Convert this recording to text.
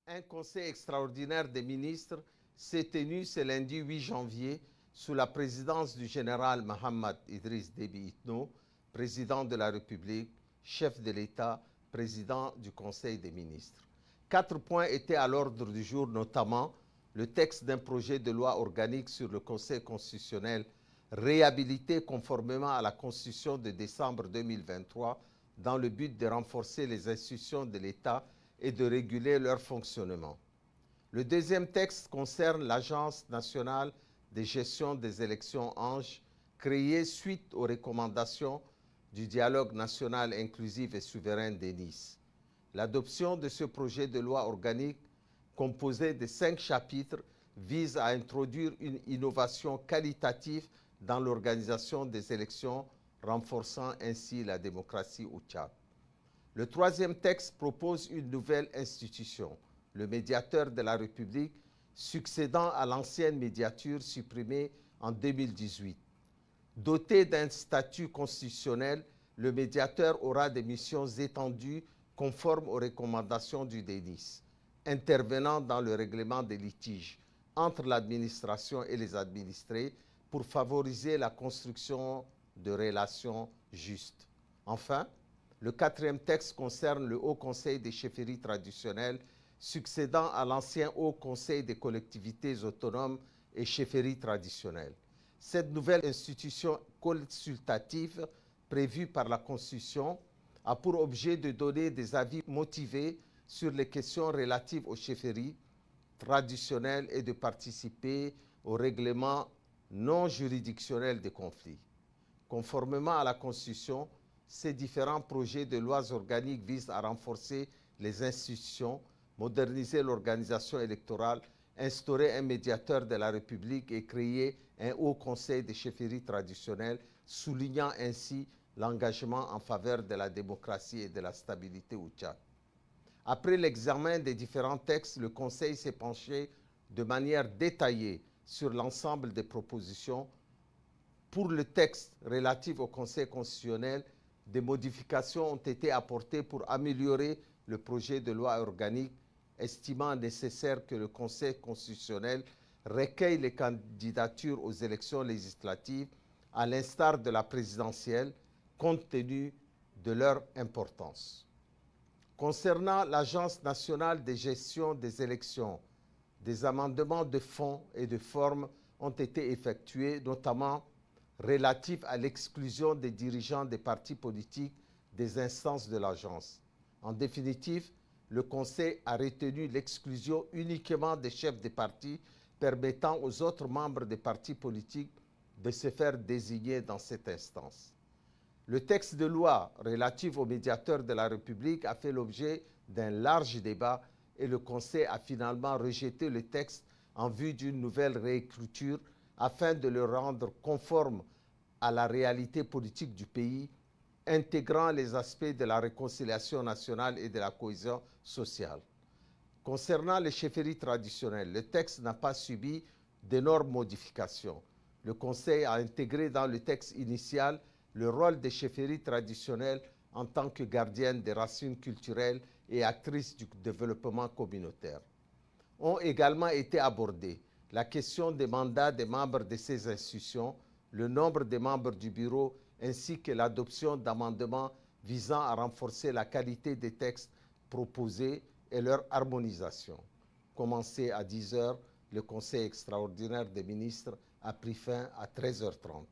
Un conseil extraordinaire des ministres s'est tenu ce lundi 8 janvier sous la présidence du général Mohamed Idriss Déby Itno, président de la République, chef de l'État, président du Conseil des ministres. 4 points étaient à l'ordre du jour, notamment le texte d'un projet de loi organique sur le Conseil constitutionnel réhabilité conformément à la Constitution de décembre 2023 dans le but de renforcer les institutions de l'État et de réguler leur fonctionnement. Le deuxième texte concerne l'Agence nationale de gestion des élections ANGE, créée suite aux recommandations du dialogue national inclusif et souverain de Nice. L'adoption de ce projet de loi organique, composé de 5 chapitres, vise à introduire une innovation qualitative dans l'organisation des élections, renforçant ainsi la démocratie au Tchad. Le troisième texte propose une nouvelle institution, le médiateur de la République, succédant à l'ancienne médiature supprimée en 2018. Doté d'un statut constitutionnel, le médiateur aura des missions étendues conformes aux recommandations du DENIS, intervenant dans le règlement des litiges entre l'administration et les administrés pour favoriser la construction de relations justes. Enfin, le quatrième texte concerne le Haut Conseil des chefferies traditionnelles, succédant à l'ancien Haut Conseil des collectivités autonomes et chefferies traditionnelles. Cette nouvelle institution consultative prévue par la Constitution a pour objet de donner des avis motivés sur les questions relatives aux chefferies traditionnelles et de participer au règlement non juridictionnel des conflits. Conformément à la Constitution, ces différents projets de lois organiques visent à renforcer les institutions, moderniser l'organisation électorale, instaurer un médiateur de la République et créer un haut conseil des chefferies traditionnelles, soulignant ainsi l'engagement en faveur de la démocratie et de la stabilité au Tchad. Après l'examen des différents textes, le Conseil s'est penché de manière détaillée sur l'ensemble des propositions. Pour le texte relatif au Conseil constitutionnel, des modifications ont été apportées pour améliorer le projet de loi organique, estimant nécessaire que le Conseil constitutionnel recueille les candidatures aux élections législatives, à l'instar de la présidentielle, compte tenu de leur importance. Concernant l'Agence nationale de gestion des élections, des amendements de fond et de forme ont été effectués, notamment relatifs à l'exclusion des dirigeants des partis politiques des instances de l'agence. En définitive, le Conseil a retenu l'exclusion uniquement des chefs des partis, permettant aux autres membres des partis politiques de se faire désigner dans cette instance. Le texte de loi relatif au médiateur de la République a fait l'objet d'un large débat et le Conseil a finalement rejeté le texte en vue d'une nouvelle réécriture afin de le rendre conforme à la réalité politique du pays, intégrant les aspects de la réconciliation nationale et de la cohésion sociale. Concernant les chefferies traditionnelles, le texte n'a pas subi d'énormes modifications. Le Conseil a intégré dans le texte initial le rôle des chefferies traditionnelles en tant que gardiennes des racines culturelles et actrices du développement communautaire. Ont également été abordées la question des mandats des membres de ces institutions, le nombre de membres du bureau ainsi que l'adoption d'amendements visant à renforcer la qualité des textes proposés et leur harmonisation. Commencé à 10 h, le Conseil extraordinaire des ministres a pris fin à 13 h 30.